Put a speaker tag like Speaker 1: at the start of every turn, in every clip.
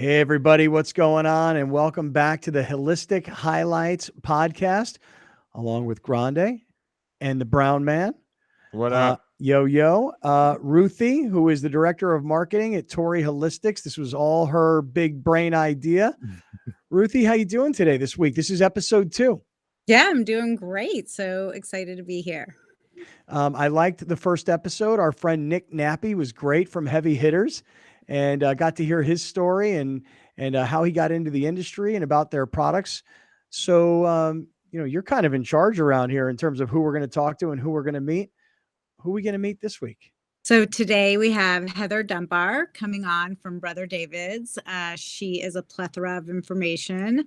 Speaker 1: Hey, everybody, what's going on? And welcome back to the Holistic Highlights podcast, along with Grande and the Brown Man.
Speaker 2: What up?
Speaker 1: Ruthie, who is the director of marketing at Torrey Holistics. This was all her big brain idea. Ruthie, how you doing today this week? This is episode 2.
Speaker 3: Yeah, I'm doing great. So excited to be here.
Speaker 1: I liked the first episode. Our friend Nick Nappy was great from Heavy Hitters, and got to hear his story and how he got into the industry and about their products. So, you're kind of in charge around here in terms of who we're going to talk to and who we're going to meet. Who are we going to meet this week?
Speaker 3: So today we have Heather Dunbar coming on from Brother David's. She is a plethora of information.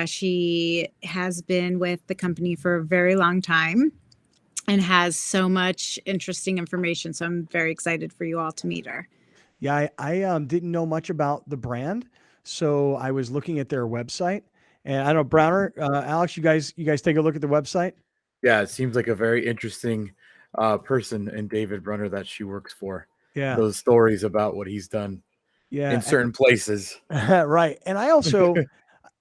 Speaker 3: She has been with the company for a very long time and has so much interesting information. So I'm very excited for you all to meet her.
Speaker 1: Yeah, I didn't know much about the brand, so I was looking at their website. And I don't know, Browner, Alex, you guys take a look at the website.
Speaker 2: Yeah, it seems like a very interesting person in David Brunner that she works for.
Speaker 1: Yeah,
Speaker 2: those stories about what he's done.
Speaker 1: Yeah,
Speaker 2: in certain places.
Speaker 1: Right. And I also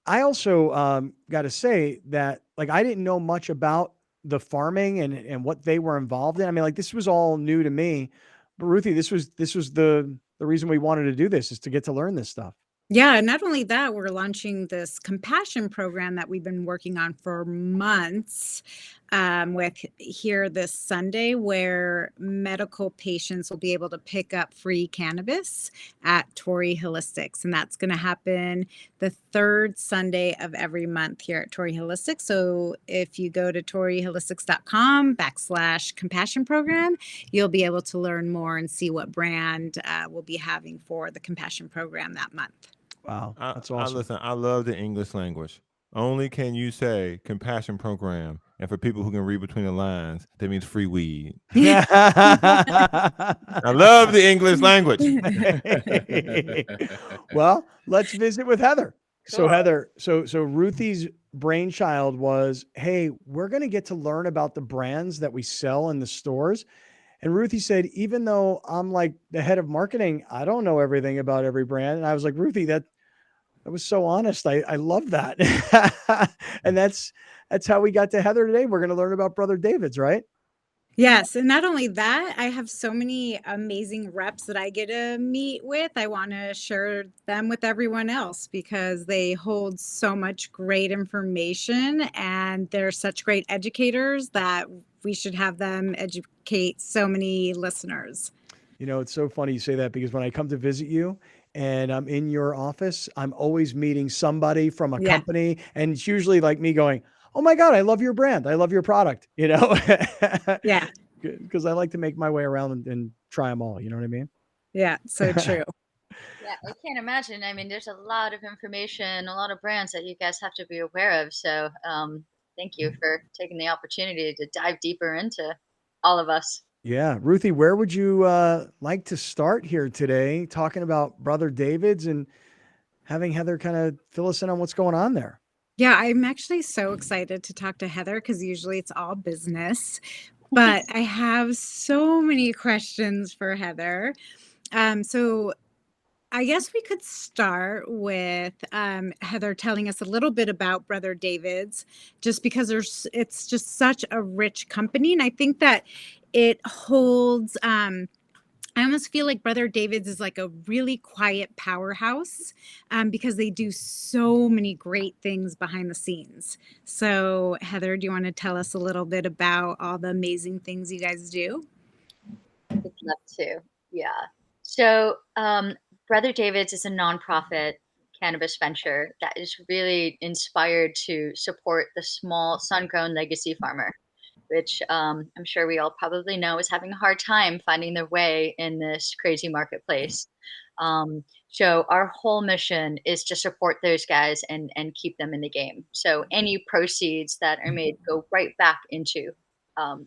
Speaker 1: got to say that, like, I didn't know much about the farming and what they were involved in. I mean, like, this was all new to me. But Ruthie, this was the reason we wanted to do this, is to get to learn this stuff.
Speaker 3: Yeah, not only that, we're launching this compassion program that we've been working on for months with here this Sunday, where medical patients will be able to pick up free cannabis at Torrey Holistics. And that's going to happen the third Sunday of every month here at Torrey Holistics. So if you go to torreyholistics.com/compassion program, you'll be able to learn more and see what brand we'll be having for the compassion program that month.
Speaker 1: Wow, that's awesome.
Speaker 4: I love the English language. Only can you say compassion program, and for people who can read between the lines, that means free weed. I love the English language.
Speaker 1: Well, let's visit with Heather. So Heather, so Ruthie's brainchild was, hey, we're going to get to learn about the brands that we sell in the stores. And Ruthie said, even though I'm like the head of marketing, I don't know everything about every brand. And I was like, Ruthie, that was so honest. I love that. And that's how we got to Heather today. We're going to learn about Brother David's, right?
Speaker 3: Yes. And not only that, I have so many amazing reps that I get to meet with. I want to share them with everyone else because they hold so much great information and they're such great educators that we should have them educate so many listeners.
Speaker 1: You know, it's so funny you say that, because when I come to visit you and I'm in your office, I'm always meeting somebody from a company, and it's usually like me going, oh my God, I love your brand. I love your product, you know?
Speaker 3: Yeah.
Speaker 1: Because I like to make my way around and try them all. You know what I mean?
Speaker 3: Yeah, so true.
Speaker 5: Yeah, I can't imagine. I mean, there's a lot of information, a lot of brands that you guys have to be aware of. So thank you for taking the opportunity to dive deeper into all of us.
Speaker 1: Yeah. Ruthie, where would you like to start here today, talking about Brother David's and having Heather kind of fill us in on what's going on there?
Speaker 3: Yeah, I'm actually so excited to talk to Heather because usually it's all business, but I have so many questions for Heather. So I guess we could start with Heather telling us a little bit about Brother David's, just because it's just such a rich company. And I think that it holds, I almost feel like Brother David's is like a really quiet powerhouse because they do so many great things behind the scenes. So Heather, do you want to tell us a little bit about all the amazing things you guys do?
Speaker 5: I'd love to. Yeah. So Brother David's is a nonprofit cannabis venture that is really inspired to support the small sun-grown legacy farmer, which I'm sure we all probably know is having a hard time finding their way in this crazy marketplace. So our whole mission is to support those guys and keep them in the game. So any proceeds that are made go right back into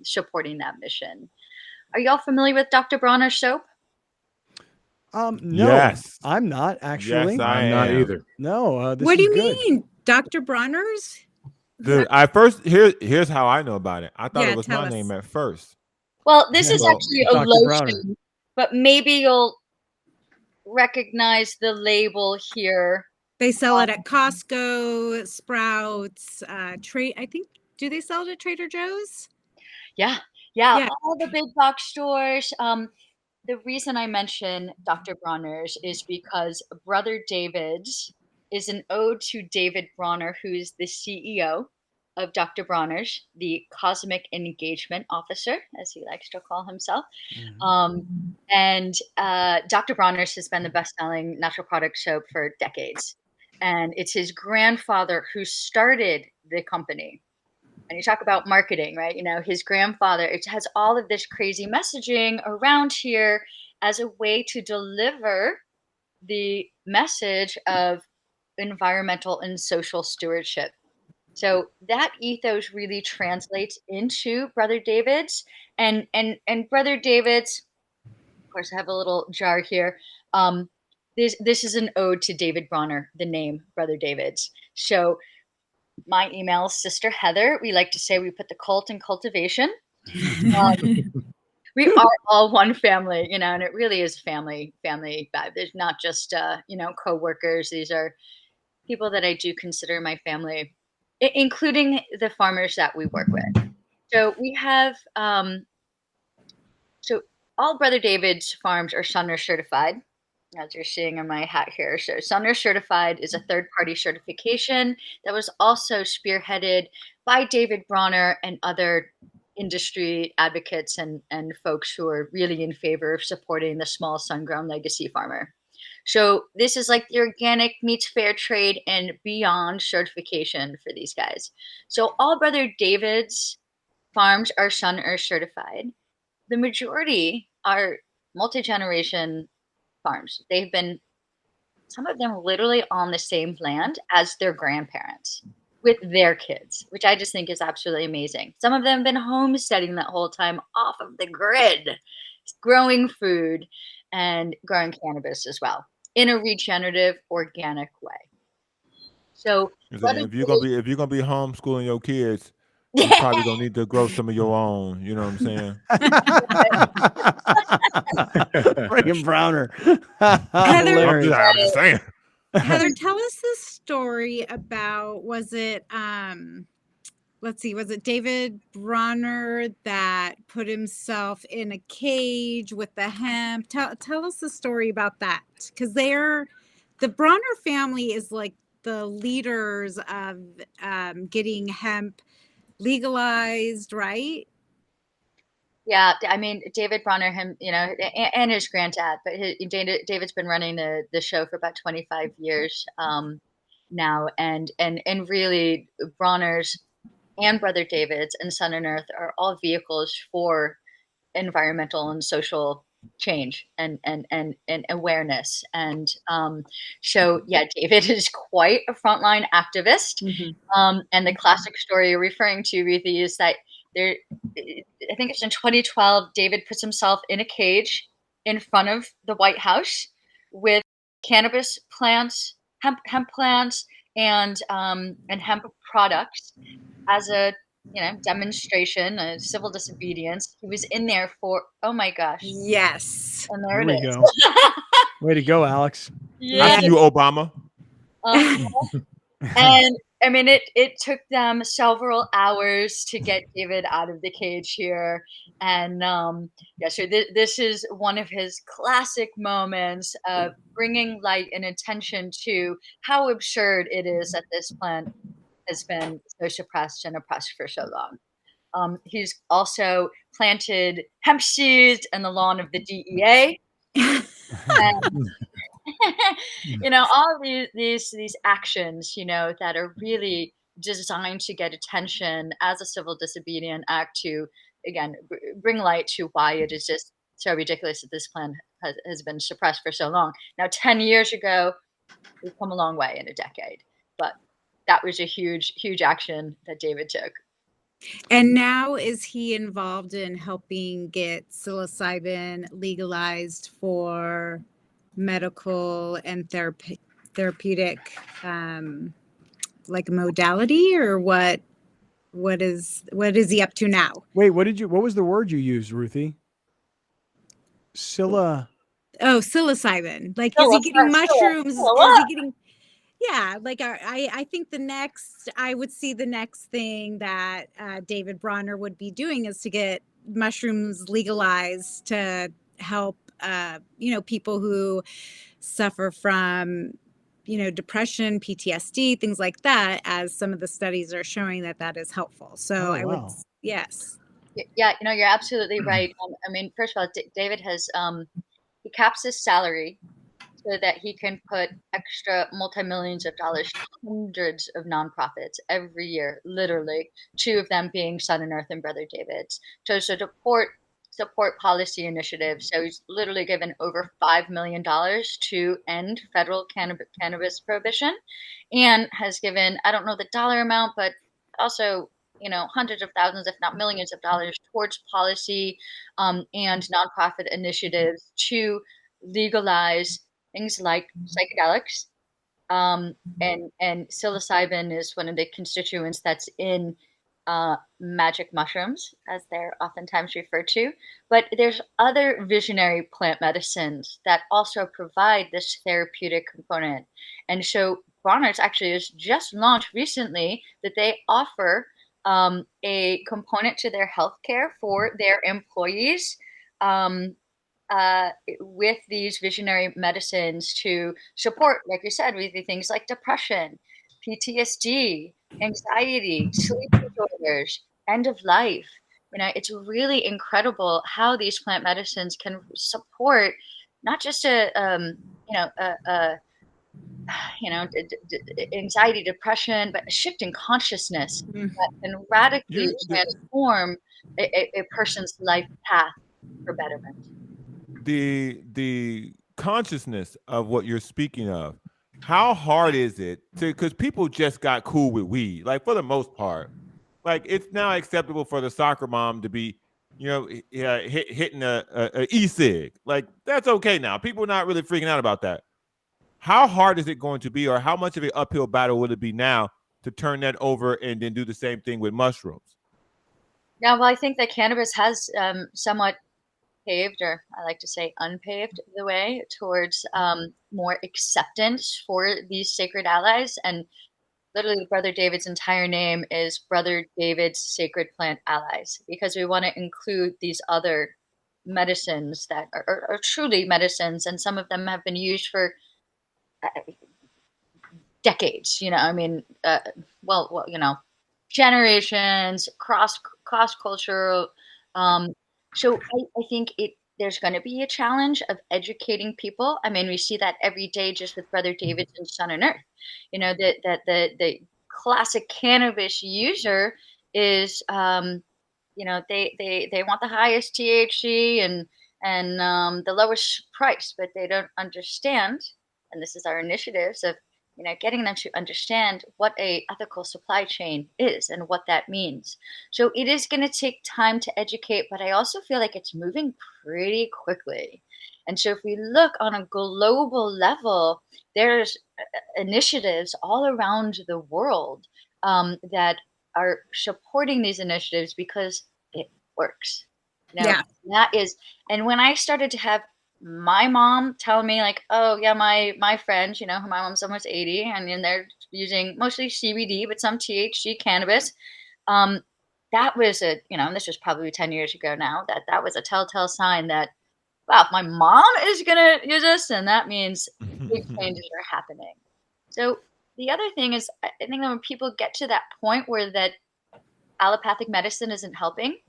Speaker 5: supporting that mission. Are y'all familiar with Dr. Browner's soap?
Speaker 1: No,
Speaker 4: yes.
Speaker 1: I'm not actually.
Speaker 4: Yes,
Speaker 2: I'm not either.
Speaker 1: No.
Speaker 3: What do you mean? Dr. Browner's?
Speaker 4: Dude, here's how I know about it. I thought it was my name at first.
Speaker 5: Well, this is actually a
Speaker 1: Dr.
Speaker 5: lotion,
Speaker 1: Browner.
Speaker 5: but maybe you'll recognize the label here.
Speaker 3: They sell it at Costco, Sprouts, Trade. I think, do they sell it at Trader Joe's?
Speaker 5: Yeah, all the big box stores. The reason I mention Dr. Browner's is because Brother David's is an ode to David Browner, who is the CEO of Dr. Browner's, the Cosmic Engagement Officer, as he likes to call himself. And Dr. Browner's has been the best-selling natural product soap for decades. And it's his grandfather who started the company. And you talk about marketing, right? You know, his grandfather, it has all of this crazy messaging around here as a way to deliver the message of environmental and social stewardship. So that ethos really translates into Brother David's, and Brother David's. Of course, I have a little jar here. This is an ode to David Browner, the name Brother David's. So my email, Sister Heather. We like to say we put the cult in cultivation. We are all one family, you know, and it really is family vibe. There's not just co-workers. These are people that I do consider my family, including the farmers that we work with. So we have so all Brother David's farms are Sun+Earth Certified, as you're seeing in my hat here. So Sun+Earth Certified is a third-party certification that was also spearheaded by David Browner and other industry advocates and folks who are really in favor of supporting the small sun-grown legacy farmer. So this is like the organic meets fair trade and beyond certification for these guys. So all Brother David's farms are Sun+Earth Certified. The majority are multi-generation farms. They've been, some of them literally on the same land as their grandparents with their kids, which I just think is absolutely amazing. Some of them have been homesteading that whole time off of the grid, growing food and growing cannabis as well in a regenerative, organic way. So
Speaker 4: if you're gonna be homeschooling your kids, you probably gonna need to grow some of your own. You know what I'm saying?
Speaker 1: Friggin' Browner.
Speaker 3: Heather,
Speaker 4: I'm just saying.
Speaker 3: Heather, tell us the story about, was it David Browner that put himself in a cage with the hemp? Tell us the story about that, because the Browner family is like the leaders of getting hemp legalized, right?
Speaker 5: Yeah, I mean, David Browner, and his granddad, but David's been running the show for about 25 years now, and really Browner's and Brother David's and Sun+Earth are all vehicles for environmental and social change and awareness. And so, yeah, David is quite a frontline activist. And the classic story you're referring to, Ruthie, is that I think it's in 2012, David puts himself in a cage in front of the White House with cannabis plants, hemp plants, and hemp products as a demonstration, a civil disobedience. He was in there for, oh my gosh.
Speaker 3: Yes.
Speaker 5: And there it is.
Speaker 1: Go. Way to go, Alex.
Speaker 5: Yes.
Speaker 4: After you, Obama.
Speaker 5: And I mean, it took them several hours to get David out of the cage here. And so this is one of his classic moments of bringing light and attention to how absurd it is that this plant has been so suppressed and oppressed for so long. He's also planted hemp seeds in the lawn of the DEA. And, all of these actions, that are really designed to get attention as a civil disobedient act to, again, bring light to why it is just so ridiculous that this plant has been suppressed for so long. Now, 10 years ago, we've come a long way in a decade, but that was a huge, huge action that David took.
Speaker 3: And now is he involved in helping get psilocybin legalized for medical and therapeutic like modality, or what is he up to now?
Speaker 1: Wait, what was the word you used, Ruthie?
Speaker 3: Oh, psilocybin. Like, is he
Speaker 5: Psyllium,
Speaker 3: getting
Speaker 5: psyllium,
Speaker 3: mushrooms? Is
Speaker 5: psyllium.
Speaker 3: he getting? Yeah, like I think I would see the next thing that David Browner would be doing is to get mushrooms legalized to help, people who suffer from, depression, PTSD, things like that, as some of the studies are showing that is helpful. So
Speaker 1: Oh,
Speaker 3: I would,
Speaker 1: wow.
Speaker 3: yes.
Speaker 5: Yeah, you're absolutely right. I mean, first of all, David has he caps his salary so that he can put extra multi-millions of dollars, hundreds of nonprofits every year, literally, 2 of them being Sun+Earth and Brother David's, to support policy initiatives. So he's literally given over $5 million to end federal cannabis prohibition, and has given, I don't know the dollar amount, but also, hundreds of thousands, if not millions of dollars towards policy and nonprofit initiatives to legalize things like psychedelics, and psilocybin is one of the constituents that's in magic mushrooms, as they're oftentimes referred to. But there's other visionary plant medicines that also provide this therapeutic component. And so Bronner's actually has just launched recently that they offer a component to their healthcare for their employees, with these visionary medicines to support, like you said, with things like depression, PTSD, anxiety, sleep disorders, end of life. It's really incredible how these plant medicines can support not just anxiety, depression, but a shift in consciousness that can radically transform a person's life path for betterment.
Speaker 4: The consciousness of what you're speaking of, how hard is it to, because people just got cool with weed, like for the most part, like it's now acceptable for the soccer mom to be, hitting a e-cig, like that's okay now. People are not really freaking out about that. How hard is it going to be, or how much of an uphill battle would it be now to turn that over and then do the same thing with mushrooms?
Speaker 5: Yeah, well, I think that cannabis has somewhat paved, or I like to say unpaved, the way towards more acceptance for these sacred allies. And literally, Brother David's entire name is Brother David's Sacred Plant Allies, because we want to include these other medicines that are truly medicines, and some of them have been used for decades. Generations, cross cultural. So I think there's going to be a challenge of educating people. I mean, we see that every day just with Brother David's and Sun+Earth. That the classic cannabis user is, they want the highest THC and the lowest price, but they don't understand. And this is our initiatives of getting them to understand what a ethical supply chain is and what that means. So it is going to take time to educate, but I also feel like it's moving pretty quickly. And so if we look on a global level, there's initiatives all around the world that are supporting these initiatives because it works.
Speaker 3: Yeah.
Speaker 5: That is, and when I started to have my mom telling me like, oh yeah, my friends, my mom's almost 80, and then they're using mostly CBD, but some THC cannabis. That was this was probably 10 years ago now, that was a telltale sign that, wow, if my mom is going to use this, and that means big changes are happening. So the other thing is, I think that when people get to that point where that allopathic medicine isn't helping,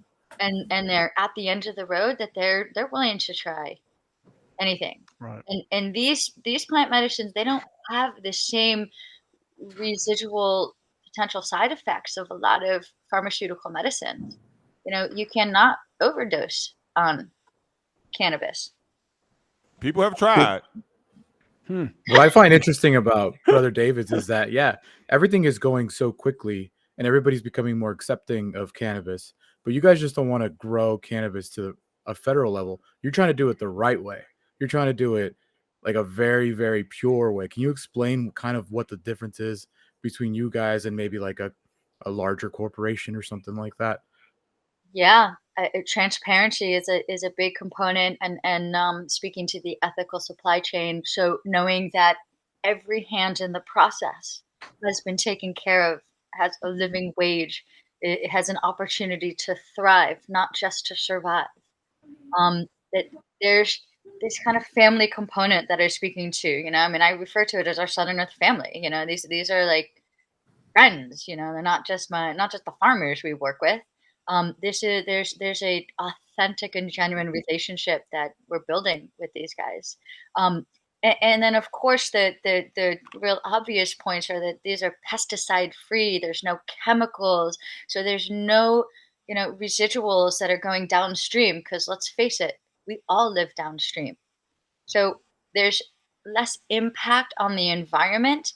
Speaker 5: and they're at the end of the road, that they're willing to try anything.
Speaker 1: Right.
Speaker 5: And these plant medicines, they don't have the same residual potential side effects of a lot of pharmaceutical medicines. You cannot overdose on cannabis.
Speaker 4: People have tried.
Speaker 2: What I find interesting about Brother David's is that, yeah, everything is going so quickly and everybody's becoming more accepting of cannabis, but you guys just don't want to grow cannabis to a federal level. You're trying to do it the right way. You're trying to do it like a very, very pure way. Can you explain kind of what the difference is between you guys and maybe like a larger corporation or something like that?
Speaker 5: Yeah. transparency is a big component, and speaking to the ethical supply chain. So knowing that every hand in the process has been taken care of, has a living wage, it has an opportunity to thrive, not just to survive. That there's this kind of family component that I'm speaking to. I mean, I refer to it as our Southern Earth family. These are like friends. They're not just the farmers we work with. There's a authentic and genuine relationship that we're building with these guys. And then of course the real obvious points are that these are pesticide free. There's no chemicals, so there's no residuals that are going downstream, because let's face it, we all live downstream. So there's less impact on the environment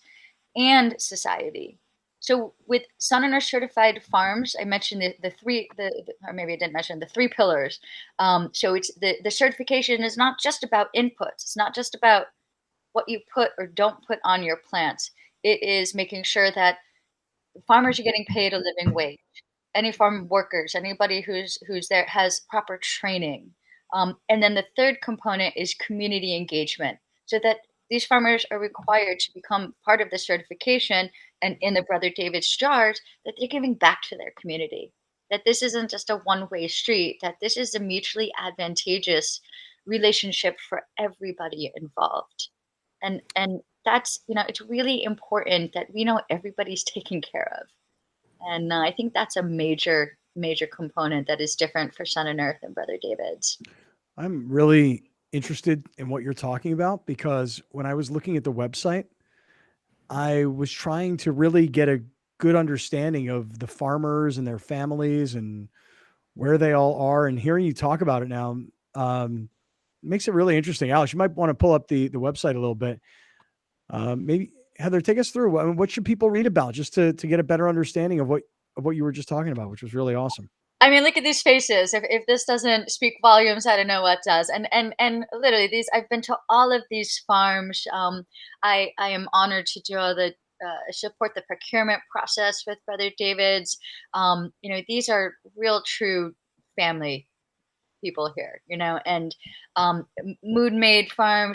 Speaker 5: and society. So with Sun+Earth Certified farms, I mentioned the three, or maybe I didn't mention the 3 pillars. So it's the certification is not just about inputs. It's not just about what you put or don't put on your plants. It is making sure that farmers are getting paid a living wage. Any farm workers, anybody who's there has proper training. And then the third component is community engagement, so that these farmers are required to become part of the certification, and in the Brother David's jars, that they're giving back to their community, that this isn't just a one-way street, that this is a mutually advantageous relationship for everybody involved. And that's, it's really important that we know everybody's taken care of. And I think that's a major component that is different for Sun+Earth and Brother David's.
Speaker 1: I'm really interested in what you're talking about, because when I was looking at the website, I was trying to really get a good understanding of the farmers and their families and where they all are. And hearing you talk about it now makes it really interesting. Alex, you might want to pull up the website a little bit. Maybe Heather, take us through. What should people read about, just to get a better understanding of what you were just talking about, which was really awesome.
Speaker 5: I mean, look at these faces. If this doesn't speak volumes, I don't know what does. And literally, I've been to all of these farms. I am honored to do all the support the procurement process with Brother David's. These are real, true family people here. And Mood Made Farm.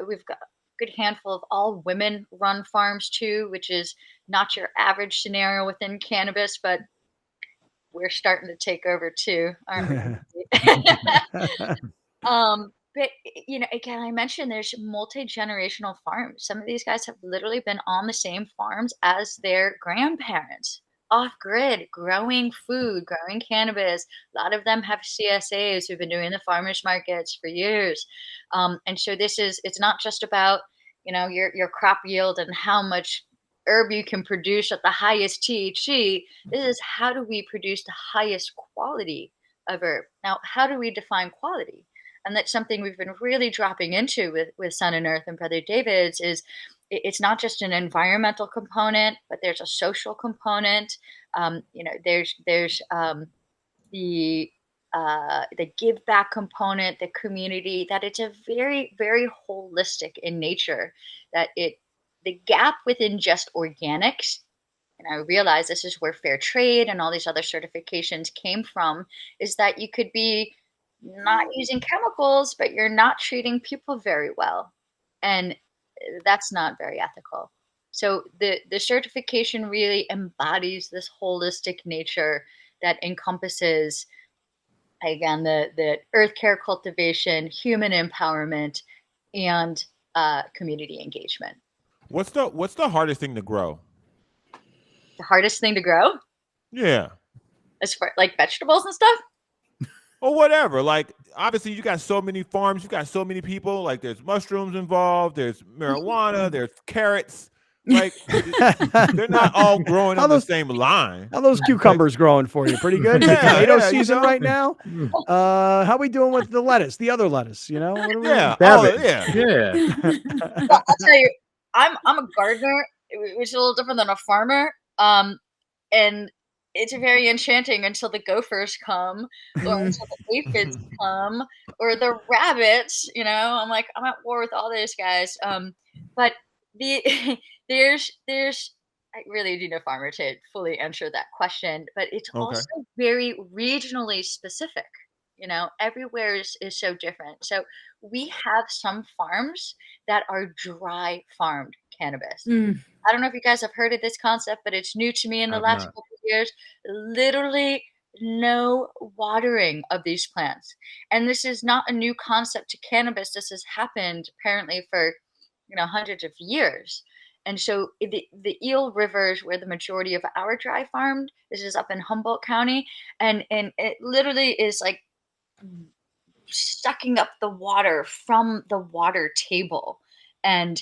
Speaker 5: We've got a good handful of all women run farms too, which is not your average scenario within cannabis, but we're starting to take over too, aren't we? But again, I mentioned there's multi-generational farms. Some of these guys have literally been on the same farms as their grandparents, off-grid, growing food, growing cannabis. A lot of them have CSAs who've been doing the farmers markets for years. And so it's not just about, your crop yield and how much herb you can produce at the highest THC. This is, how do we produce the highest quality of herb? Now, how do we define quality? And that's something we've been really dropping into with Sun+Earth and Brother David's. Is it's not just an environmental component, but there's a social component. There's the give back component, the community. That it's a very, very holistic in nature. That the gap within just organics, and I realize this is where fair trade and all these other certifications came from, is that you could be not using chemicals, but you're not treating people very well. And that's not very ethical. So the certification really embodies this holistic nature that encompasses, again, the earth care cultivation, human empowerment, and community engagement.
Speaker 4: What's the hardest thing to grow?
Speaker 5: The hardest thing to grow?
Speaker 4: Yeah.
Speaker 5: As far like vegetables and stuff?
Speaker 4: Or whatever. Like, obviously you got so many farms, you got so many people. Like, there's mushrooms involved, there's marijuana, there's carrots. Like, they're not all growing on the same line.
Speaker 1: How those cucumbers growing for you? Pretty good. Tomato season right now. How we doing with the lettuce? The other lettuce, What are we
Speaker 4: yeah.
Speaker 5: Well, I'll tell you, I'm a gardener, which is a little different than a farmer. And it's very enchanting until the gophers come, or until the aphids come, or the rabbits. I'm like, I'm at war with all those guys. But there's I really need a farmer to fully answer that question, but it's
Speaker 4: Okay.
Speaker 5: also very regionally specific. Everywhere is so different. So we have some farms that are dry farmed cannabis.
Speaker 3: Mm.
Speaker 5: I don't know if you guys have heard of this concept, but it's new to me in the
Speaker 2: I've
Speaker 5: last
Speaker 2: not.
Speaker 5: couple of years. Literally no watering of these plants. And this is not a new concept to cannabis. This has happened apparently for, hundreds of years. And so the Eel River is where the majority of our dry farmed. This is up in Humboldt County. And it literally is like sucking up the water from the water table. And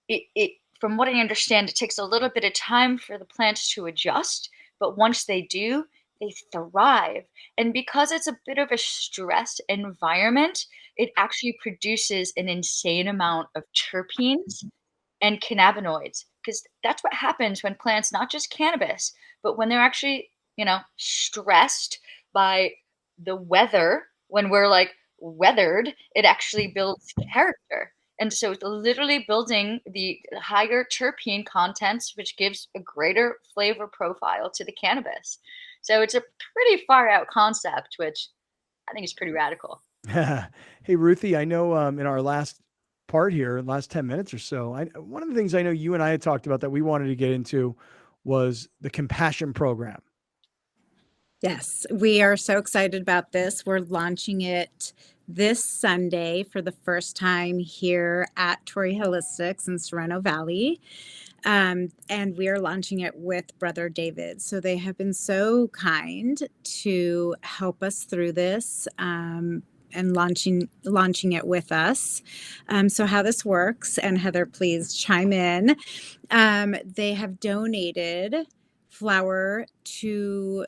Speaker 5: it from what I understand, it takes a little bit of time for the plants to adjust, but once they do, they thrive. And because it's a bit of a stress environment, it actually produces an insane amount of terpenes and cannabinoids, because that's what happens when plants, not just cannabis, but when they're actually, stressed by the weather, when we're like weathered, it actually builds character. And so it's literally building the higher terpene contents, which gives a greater flavor profile to the cannabis. So it's a pretty far out concept, which I think is pretty radical.
Speaker 1: Hey, Ruthie, I know in our last part here, last 10 minutes or so, one of the things I know you and I had talked about that we wanted to get into was the compassion program.
Speaker 3: Yes, we are so excited about this. We're launching it this Sunday for the first time here at Torrey Holistics in Sereno Valley. And we are launching it with Brother David. So they have been so kind to help us through this. And launching it with us. So how this works, and Heather, please chime in. They have donated flower to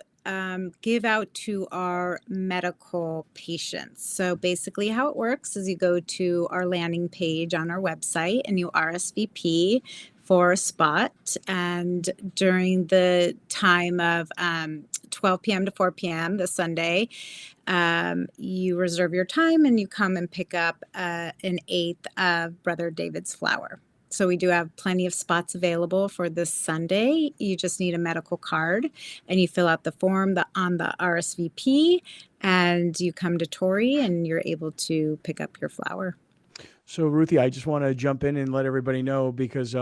Speaker 3: give out to our medical patients. So basically how it works is you go to our landing page on our website and you RSVP for a spot. And during the time of 12 p.m. to 4 p.m. this Sunday, you reserve your time and you come and pick up an eighth of Brother David's flower. So we do have plenty of spots available for this Sunday. You just need a medical card and you fill out the form on the RSVP and you come to Torrey and you're able to pick up your flower.
Speaker 1: So Ruthie, I just want to jump in and let everybody know, because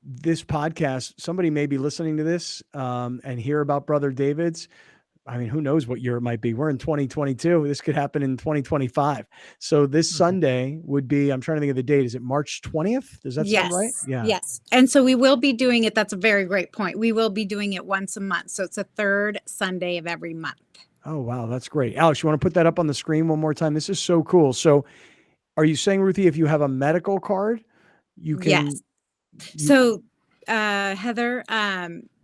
Speaker 1: this podcast, somebody may be listening to this and hear about Brother David's. I mean, who knows what year it might be? We're in 2022. This could happen in 2025. So this Sunday would be, I'm trying to think of the date. Is it March 20th? Does that sound right? Yeah.
Speaker 3: Yes. And so we will be doing it. That's a very great point. We will be doing it once a month. So it's the third Sunday of every month.
Speaker 1: Oh, wow. That's great. Alex, you want to put that up on the screen one more time? This is so cool. So are you saying, Ruthie, if you have a medical card, you can?
Speaker 3: Yes. So, Heather,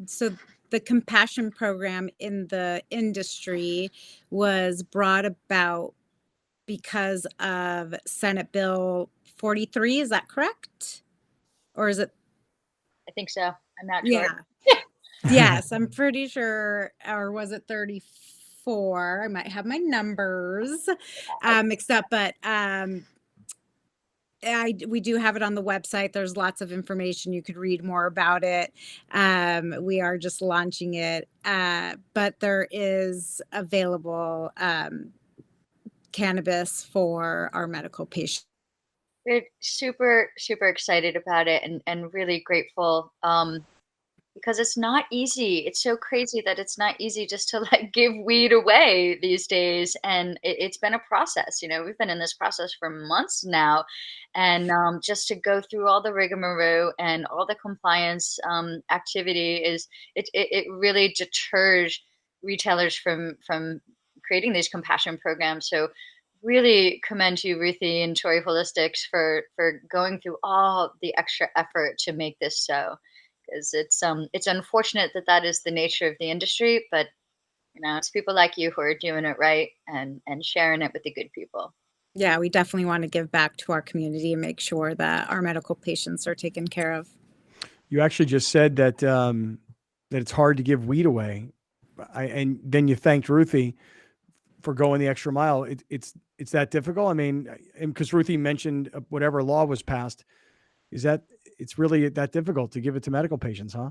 Speaker 3: so the compassion program in the industry was brought about because of Senate Bill 43. Is that correct? Or is it?
Speaker 5: I think so. I'm not sure.
Speaker 3: Yeah. Yes, I'm pretty sure. Or was it 34? I might have my numbers but we do have it on the website. There's lots of information. You could read more about it. We are just launching it, but there is available cannabis for our medical patients.
Speaker 5: We're super, super excited about it and really grateful because it's not easy. It's so crazy that it's not easy just to give weed away these days. And it's been a process. We've been in this process for months now. And just to go through all the rigmarole and all the compliance activity it really deters retailers from creating these compassion programs. So really commend you, Ruthie and Torrey Holistics, for going through all the extra effort to make this so. Because it's unfortunate that is the nature of the industry, but it's people like you who are doing it right and sharing it with the good people.
Speaker 3: Yeah, we definitely want to give back to our community and make sure that our medical patients are taken care of.
Speaker 1: You actually just said that that it's hard to give weed away, and then you thanked Ruthie for going the extra mile. It's that difficult. I mean, because Ruthie mentioned whatever law was passed, is it's really that difficult to give it to medical patients, huh?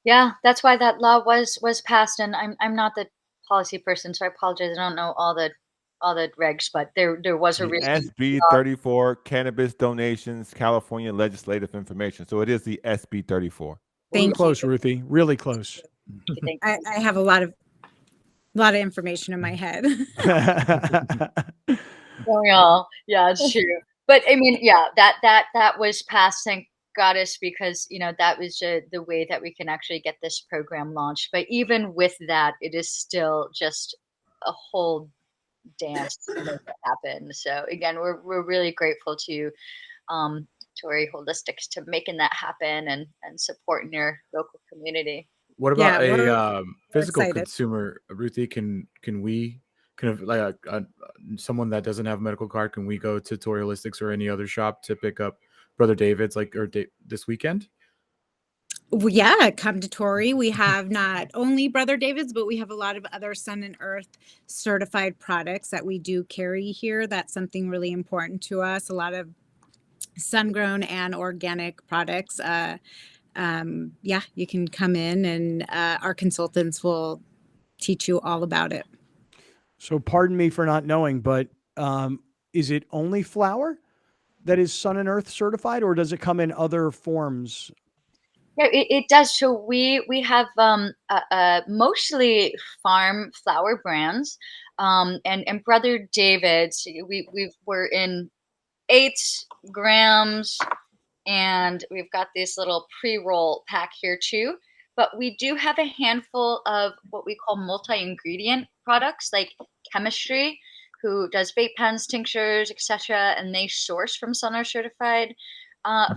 Speaker 5: Yeah, that's why that law was passed, and I'm not the policy person, so I apologize. I don't know all the regs, but there was a
Speaker 4: The
Speaker 5: reason.
Speaker 4: SB 34, Cannabis Donations, California Legislative Information. So it is the SB 34.
Speaker 1: Really
Speaker 3: Thank
Speaker 1: close,
Speaker 3: you.
Speaker 1: Ruthie. Really close.
Speaker 5: Thank you.
Speaker 3: I have a lot of information in my head.
Speaker 5: Don't we all? Yeah, it's true. But I mean, yeah, that was passed, thank goddess, because that was the way that we can actually get this program launched. But even with that, it is still just a whole dance to make it happen. So again, we're really grateful to Torrey Holistics to making that happen and supporting your local community.
Speaker 2: What about
Speaker 3: Yeah,
Speaker 2: a physical
Speaker 3: excited.
Speaker 2: consumer, Ruthie? Can we like someone that doesn't have a medical card? Can we go to Torrey Holistics or any other shop to pick up Brother David's this weekend?
Speaker 3: Well, yeah, come to Torrey. We have not only Brother David's, but we have a lot of other Sun+Earth certified products that we do carry here. That's something really important to us. A lot of sun-grown and organic products. Yeah, you can come in and our consultants will teach you all about it.
Speaker 1: So pardon me for not knowing, but is it only flower that is Sun+Earth certified, or does it come in other forms?
Speaker 5: Yeah, it does. So we have mostly farm flower brands, and Brother David's. We're in 8 grams, and we've got this little pre-roll pack here too. But we do have a handful of what we call multi-ingredient products, like Chemistry, who does vape pens, tinctures, etc., and they source from Sun+Earth certified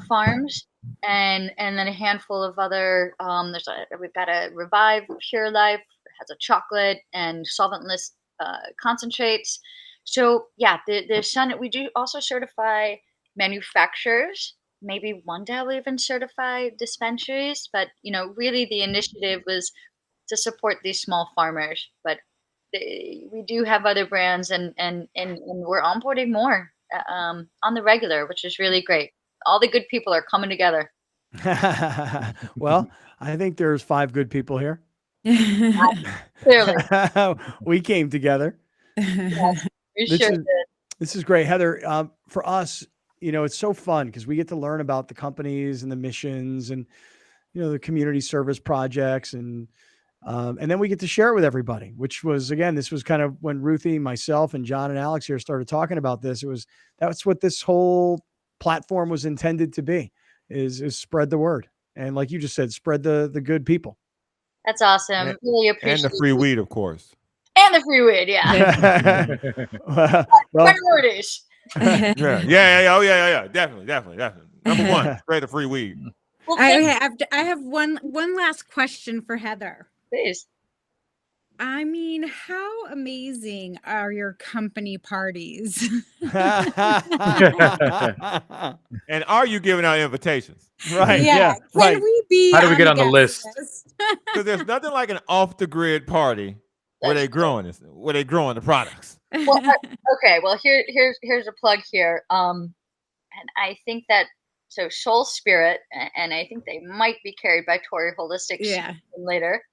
Speaker 5: farms, and then a handful of other. We've got a Revive Pure Life, has a chocolate and solventless concentrates. So yeah, the Sun. We do also certify manufacturers. Maybe one day we'll even certify dispensaries. But really, the initiative was to support these small farmers. But we do have other brands, and we're onboarding more on the regular, which is really great. All the good people are coming together.
Speaker 1: Well, I think there's 5 good people here.
Speaker 5: Clearly,
Speaker 1: We came together.
Speaker 5: yes, we sure did.
Speaker 1: This is great, Heather. For us, it's so fun because we get to learn about the companies and the missions and the community service projects, and then we get to share it with everybody. Which was, again, this was kind of when Ruthie, myself, and John and Alex here started talking about this. That's what this whole platform was intended to be, is spread the word, and like you just said, spread the good people.
Speaker 5: That's awesome. Really appreciate
Speaker 4: And the free weed, of course.
Speaker 5: And the free weed, yeah. Priorities.
Speaker 4: Yeah. Definitely. Number 1, spread the free weed.
Speaker 5: Well,
Speaker 3: I have one last question for Heather.
Speaker 5: please.
Speaker 3: I mean, how amazing are your company parties?
Speaker 4: And are you giving out invitations?
Speaker 1: Right.
Speaker 3: Yeah.
Speaker 1: Yeah. Right.
Speaker 3: Can we be?
Speaker 2: How do we get on the list?
Speaker 4: Because there's nothing like an off the grid party where they growing the products.
Speaker 5: Well, okay. Well, here's a plug here. And I think that Soul Spirit, and I think they might be carried by Torrey Holistics later.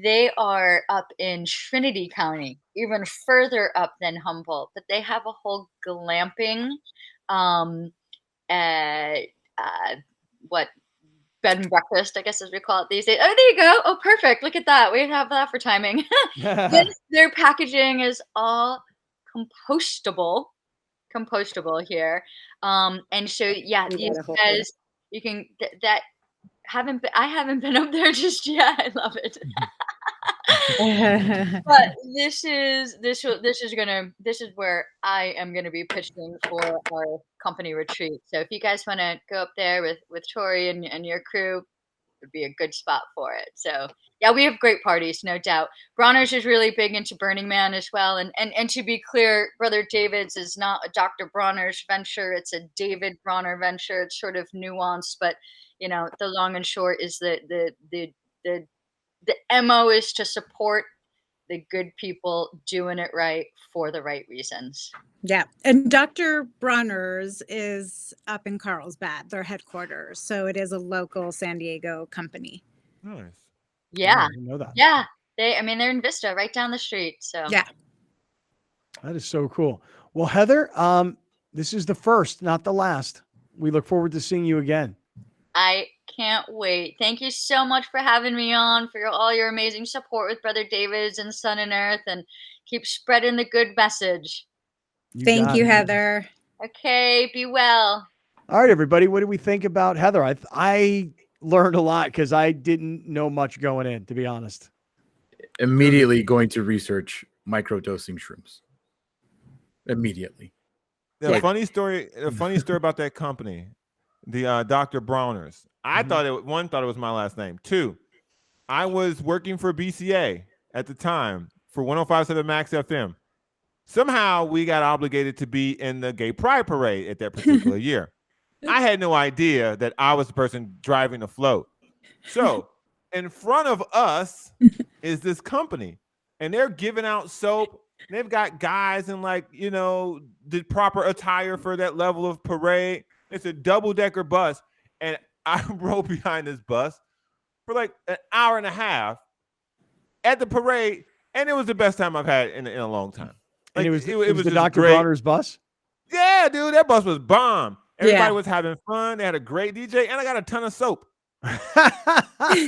Speaker 5: They are up in Trinity County, even further up than Humboldt, but they have a whole glamping, bed and breakfast, I guess as we call it these days. Oh, there you go. Oh, perfect. Look at that. We have that for timing. Their packaging is all compostable here. And so, yeah, these guys, you can, I haven't been up there just yet. I love it. But this is where I am gonna be pitching for our company retreat. So if you guys want to go up there with Torrey and your crew, it would be a good spot for it. So yeah, we have great parties, no doubt. Browner's is really big into Burning Man as well. And to be clear, Brother David's is not a Dr. Browner's venture. It's a David Browner venture. It's sort of nuanced, but the long and short is the MO is to support the good people doing it right for the right reasons.
Speaker 3: Yeah. And Dr. Browner's is up in Carlsbad, their headquarters. So it is a local San Diego company.
Speaker 4: Nice.
Speaker 1: Oh,
Speaker 5: Yeah.
Speaker 1: I didn't know that.
Speaker 5: Yeah. They're in Vista, right down the street. So
Speaker 3: Yeah.
Speaker 1: That is so cool. Well, Heather, this is the first, not the last. We look forward to seeing you again.
Speaker 5: I can't wait. Thank you so much for having me on, for all your amazing support with Brother David's and Sun+Earth, and keep spreading the good message.
Speaker 3: Thank
Speaker 1: got
Speaker 3: you,
Speaker 1: it.
Speaker 3: Heather.
Speaker 5: Okay, be well.
Speaker 1: All right, everybody. What do we think about Heather? I learned a lot because I didn't know much going in, to be honest.
Speaker 2: Immediately going to research microdosing shrooms. Immediately.
Speaker 4: The funny story about that company, the Dr. Browners. I thought it was my last name. 2, I was working for BCA at the time for 105.7 Max FM. Somehow we got obligated to be in the Gay Pride Parade at that particular year. I had no idea that I was the person driving the float. So in front of us is this company, and they're giving out soap. They've got guys in the proper attire for that level of parade. It's a double-decker bus, and I rode behind this bus for like an hour and a half at the parade, and it was the best time I've had in a long time.
Speaker 1: And
Speaker 4: Like,
Speaker 1: it was the
Speaker 4: just
Speaker 1: Dr.
Speaker 4: great.
Speaker 1: Browner's bus?
Speaker 4: Yeah, dude, that bus was bomb. Everybody
Speaker 3: Yeah.
Speaker 4: was having fun. They had a great DJ, and I got a ton of soap.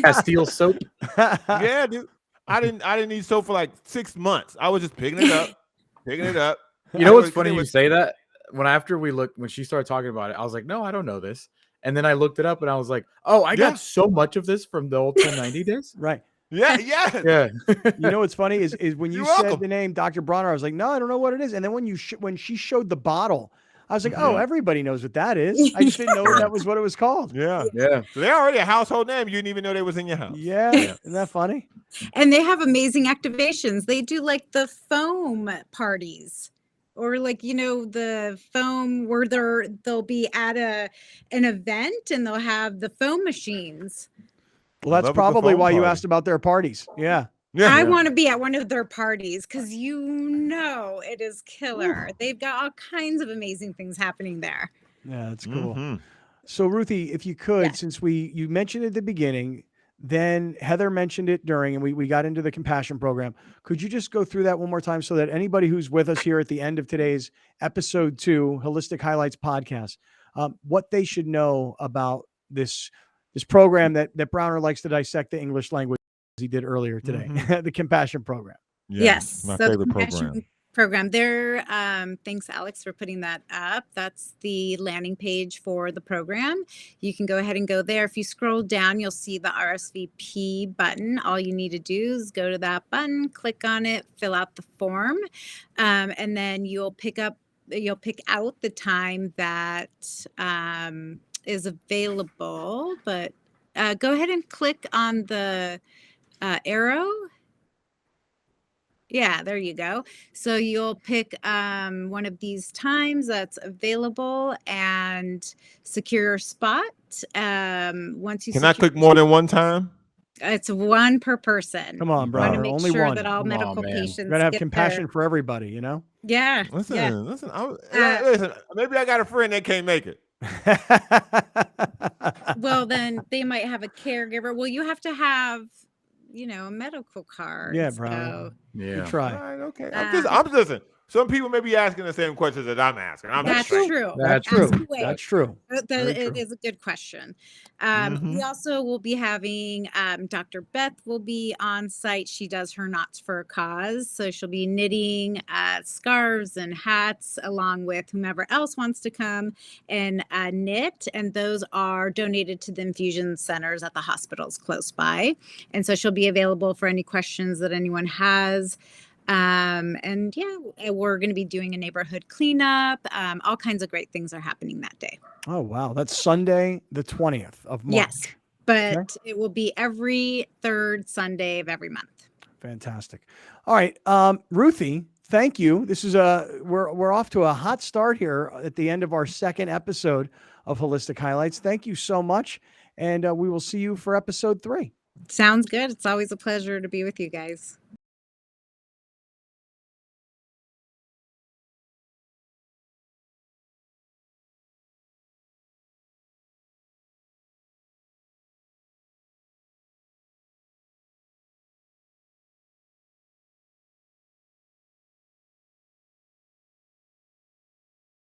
Speaker 2: Castile soap.
Speaker 4: Yeah, dude. I didn't need soap for like 6 months. I was just picking it up.
Speaker 2: You know what's funny? You say that when she started talking about it, I was like, no, I don't know this. And then I looked it up and I was like, oh, I got so much of this from the old 1090 days.
Speaker 1: Right.
Speaker 4: Yeah.
Speaker 2: Yeah.
Speaker 1: You know what's funny is when you
Speaker 4: You're
Speaker 1: said
Speaker 4: welcome.
Speaker 1: the name Dr. Browner, I was like, no, I don't know what it is. And then when she showed the bottle, I was like, oh, everybody knows what that is. I just didn't know that was what it was called.
Speaker 4: Yeah.
Speaker 2: Yeah.
Speaker 4: So they're already a household name. You didn't even know they was in your house.
Speaker 1: Yeah. Isn't that funny?
Speaker 3: And they have amazing activations. They do like the foam parties, or like, the foam where they'll be at an event and they'll have the foam machines.
Speaker 1: Well, that's
Speaker 4: Love a good
Speaker 1: probably
Speaker 4: foam
Speaker 1: why you
Speaker 4: party.
Speaker 1: asked about their parties. Yeah.
Speaker 4: Yeah.
Speaker 3: I want to be at one of their parties because it is killer. They've got all kinds of amazing things happening there.
Speaker 1: Yeah, that's cool.
Speaker 4: Mhm.
Speaker 1: So Ruthie, if you could,
Speaker 3: Yeah.
Speaker 1: since you mentioned it at the beginning, then Heather mentioned it during, and we got into the compassion program. Could you just go through that one more time so that anybody who's with us here at the end of today's episode 2, Holistic Highlights podcast, what they should know about this program that Browner likes to dissect the English language as he did earlier today, the compassion program.
Speaker 4: Yeah,
Speaker 3: Yes.
Speaker 4: my
Speaker 3: so the
Speaker 4: favorite
Speaker 3: compassion
Speaker 4: program.
Speaker 3: There, thanks Alex for putting that up. That's the landing page for the program. You can go ahead and go there. If you scroll down, you'll see the RSVP button. All you need to do is go to that button, click on it, fill out the form, and then you'll pick out the time that is available. But go ahead and click on the arrow. Yeah, there you go. So you'll pick one of these times that's available and secure your spot. Once you
Speaker 4: Can I click more than one time?
Speaker 3: It's one per person.
Speaker 1: Come on,
Speaker 3: Want
Speaker 1: brother.
Speaker 3: to make
Speaker 1: Only
Speaker 3: sure
Speaker 1: one.
Speaker 3: that all
Speaker 2: Come on,
Speaker 3: medical
Speaker 2: man.
Speaker 3: patients
Speaker 1: You gotta have
Speaker 3: get
Speaker 1: compassion for everybody,
Speaker 3: Yeah.
Speaker 4: Listen,
Speaker 3: yeah.
Speaker 4: listen. Listen. Maybe I got a friend that can't make it.
Speaker 3: Well, then they might have a caregiver. Well, you have to have, a medical card.
Speaker 1: Yeah,
Speaker 3: so-
Speaker 1: bro.
Speaker 2: Yeah.
Speaker 1: Good
Speaker 4: All
Speaker 1: try.
Speaker 4: right, okay.
Speaker 3: Um,
Speaker 4: I'm listen. Some people may be asking the same questions that I'm asking. I'm
Speaker 3: That's
Speaker 4: just saying.
Speaker 3: true.
Speaker 1: That's
Speaker 2: Ask
Speaker 1: true.
Speaker 3: away.
Speaker 1: That's true. Very
Speaker 3: It
Speaker 1: true.
Speaker 3: is a good question.
Speaker 4: Mhm.
Speaker 3: We also will be having Dr. Beth will be on site. She does her Knots for a Cause. So she'll be knitting scarves and hats along with whomever else wants to come and knit. And those are donated to the infusion centers at the hospitals close by. And so she'll be available for any questions that anyone has. And we're going to be doing a neighborhood cleanup. All kinds of great things are happening that day.
Speaker 1: Oh, wow. That's Sunday, the 20th of March.
Speaker 3: Yes, but it will be every third Sunday of every month.
Speaker 1: Fantastic. All right. Ruthie, thank you. This is we're off to a hot start here at the end of our second episode of Holistic Highlights. Thank you so much. And we will see you for episode 3.
Speaker 3: Sounds good. It's always a pleasure to be with you guys.